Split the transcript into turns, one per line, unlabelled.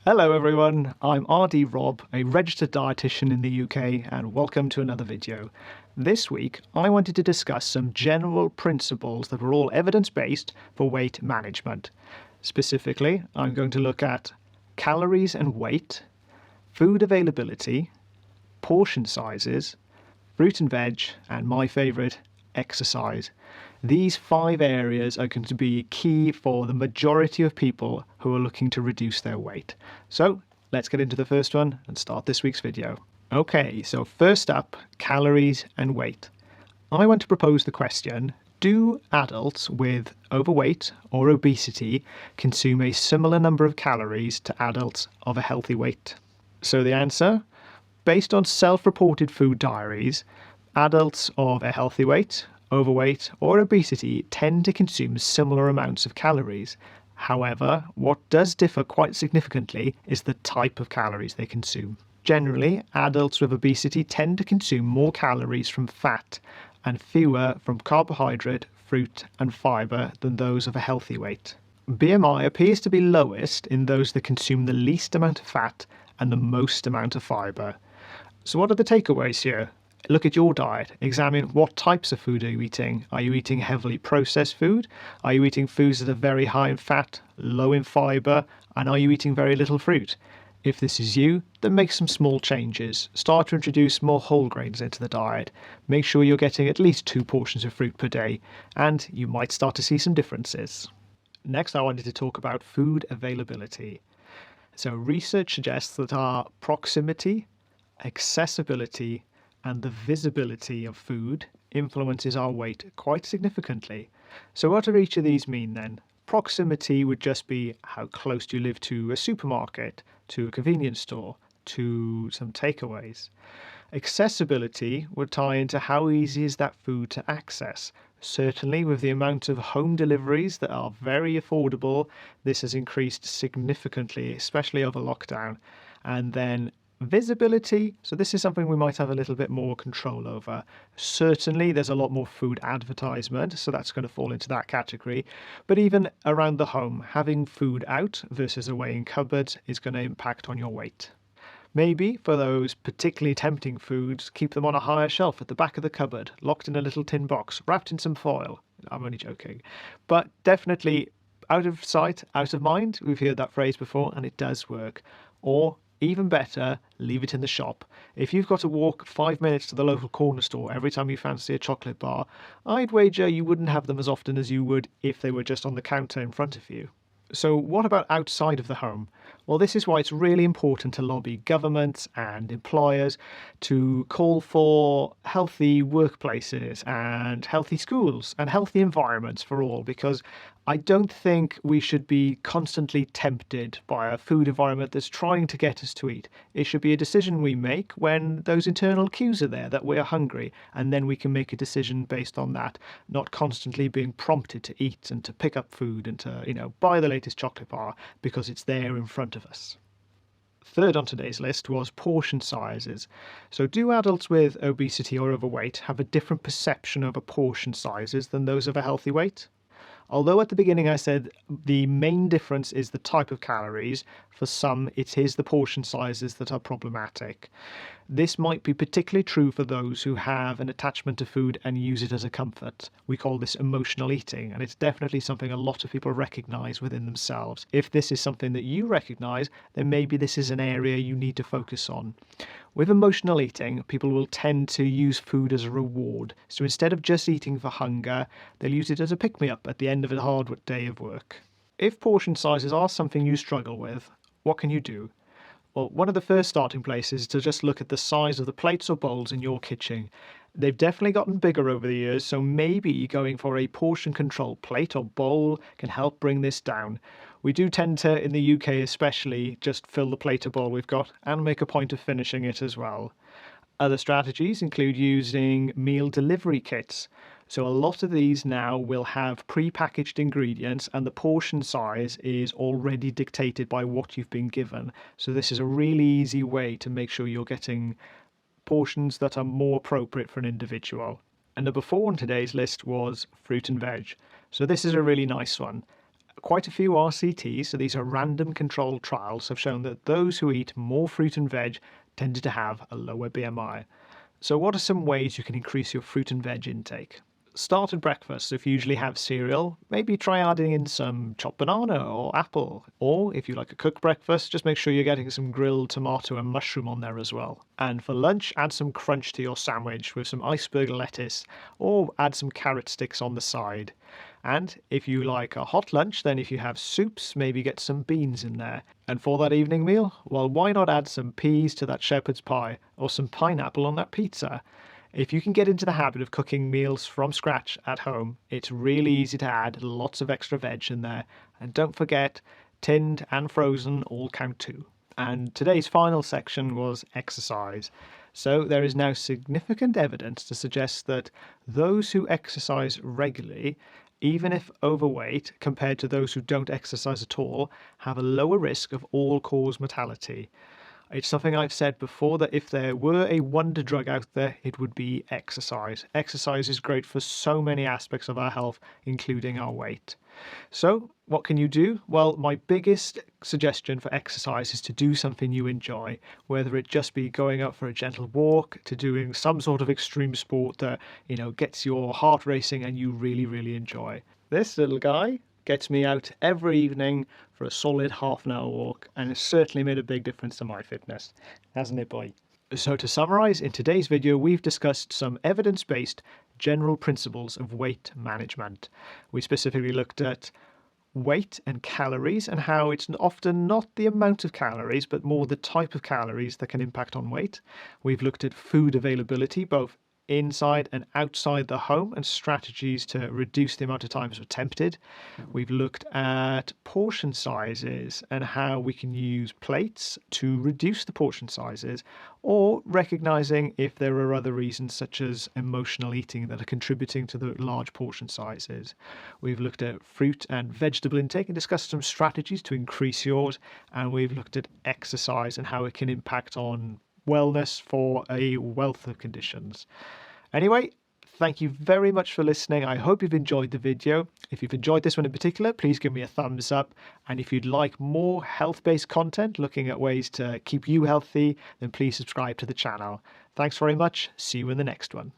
Hello everyone, I'm RD Rob, a registered dietitian in the UK, and welcome to another video. This week I wanted to discuss some general principles that are all evidence-based for weight management. Specifically, I'm going to look at calories and weight, food availability, portion sizes, fruit and veg, and my favourite, exercise. These 5 areas are going to be key for the majority of people who are looking to reduce their weight. So let's get into the first one and start this week's video. Okay, so first up, calories and weight. I want to propose the question, do adults with overweight or obesity consume a similar number of calories to adults of a healthy weight? So the answer, based on self-reported food diaries, adults of a healthy weight, overweight or obesity tend to consume similar amounts of calories. However, what does differ quite significantly is the type of calories they consume. Generally, adults with obesity tend to consume more calories from fat and fewer from carbohydrate, fruit and fibre than those of a healthy weight. BMI appears to be lowest in those that consume the least amount of fat and the most amount of fibre. So what are the takeaways here? Look at your diet. Examine what types of food are you eating. Are you eating heavily processed food? Are you eating foods that are very high in fat, low in fibre? And are you eating very little fruit? If this is you, then make some small changes. Start to introduce more whole grains into the diet. Make sure you're getting at least 2 portions of fruit per day, and you might start to see some differences. Next, I wanted to talk about food availability. So research suggests that our proximity, accessibility, and the visibility of food influences our weight quite significantly. So what do each of these mean then? Proximity would just be how close do you live to a supermarket, to a convenience store, to some takeaways. Accessibility would tie into how easy is that food to access. Certainly with the amount of home deliveries that are very affordable, this has increased significantly, especially over lockdown. And then visibility, so this is something we might have a little bit more control over. Certainly there's a lot more food advertisement, so that's going to fall into that category. But even around the home, having food out versus away in cupboards is going to impact on your weight. Maybe for those particularly tempting foods, keep them on a higher shelf at the back of the cupboard, locked in a little tin box, wrapped in some foil. I'm only joking. But definitely out of sight, out of mind. We've heard that phrase before and it does work. Or even better, leave it in the shop. If you've got to walk 5 minutes to the local corner store every time you fancy a chocolate bar, I'd wager you wouldn't have them as often as you would if they were just on the counter in front of you. So what about outside of the home? Well, this is why it's really important to lobby governments and employers to call for healthy workplaces and healthy schools and healthy environments for all, because I don't think we should be constantly tempted by a food environment that's trying to get us to eat. It should be a decision we make when those internal cues are there that we're hungry, and then we can make a decision based on that, not constantly being prompted to eat and to pick up food and to, buy the latest chocolate bar because it's there in front of us. Third on today's list was portion sizes. So do adults with obesity or overweight have a different perception over portion sizes than those of a healthy weight? Although at the beginning I said the main difference is the type of calories, for some it is the portion sizes that are problematic. This might be particularly true for those who have an attachment to food and use it as a comfort. We call this emotional eating, and it's definitely something a lot of people recognise within themselves. If this is something that you recognise, then maybe this is an area you need to focus on. With emotional eating, people will tend to use food as a reward. So instead of just eating for hunger, they'll use it as a pick-me-up at the end of a hard day of work. If portion sizes are something you struggle with, what can you do? Well, one of the first starting places is to just look at the size of the plates or bowls in your kitchen. They've definitely gotten bigger over the years, so maybe going for a portion control plate or bowl can help bring this down. We do tend to, in the UK especially, just fill the plate or bowl we've got and make a point of finishing it as well. Other strategies include using meal delivery kits. So a lot of these now will have pre-packaged ingredients and the portion size is already dictated by what you've been given. So this is a really easy way to make sure you're getting portions that are more appropriate for an individual. And number 4 on today's list was fruit and veg. So this is a really nice one. Quite a few RCTs, so these are random controlled trials, have shown that those who eat more fruit and veg tended to have a lower BMI. So what are some ways you can increase your fruit and veg intake? Start at breakfast. If you usually have cereal, maybe try adding in some chopped banana or apple. Or if you like a cooked breakfast, just make sure you're getting some grilled tomato and mushroom on there as well. And for lunch, add some crunch to your sandwich with some iceberg lettuce, or add some carrot sticks on the side. And if you like a hot lunch, then if you have soups, maybe get some beans in there. And for that evening meal, well, why not add some peas to that shepherd's pie or some pineapple on that pizza? If you can get into the habit of cooking meals from scratch at home, it's really easy to add lots of extra veg in there. And don't forget, tinned and frozen all count too. And today's final section was exercise. So there is now significant evidence to suggest that those who exercise regularly, even if overweight, compared to those who don't exercise at all, have a lower risk of all-cause mortality. It's something I've said before, that if there were a wonder drug out there, it would be exercise. Exercise is great for so many aspects of our health, including our weight. So what can you do? Well, my biggest suggestion for exercise is to do something you enjoy, whether it just be going out for a gentle walk, to doing some sort of extreme sport that, gets your heart racing and you really, really enjoy. This little guy gets me out every evening for a solid half-an-hour walk, and it's certainly made a big difference to my fitness, hasn't it, boy? So to summarize, in today's video, we've discussed some evidence-based general principles of weight management. We specifically looked at weight and calories and how it's often not the amount of calories, but more the type of calories that can impact on weight. We've looked at food availability, both inside and outside the home, and strategies to reduce the amount of times we're tempted. We've looked at portion sizes and how we can use plates to reduce the portion sizes, or recognizing if there are other reasons such as emotional eating that are contributing to the large portion sizes. We've looked at fruit and vegetable intake and discussed some strategies to increase yours, and we've looked at exercise and how it can impact on wellness for a wealth of conditions. Anyway, thank you very much for listening. I hope you've enjoyed the video. If you've enjoyed this one in particular, please give me a thumbs up. And if you'd like more health-based content looking at ways to keep you healthy, then please subscribe to the channel. Thanks very much. See you in the next one.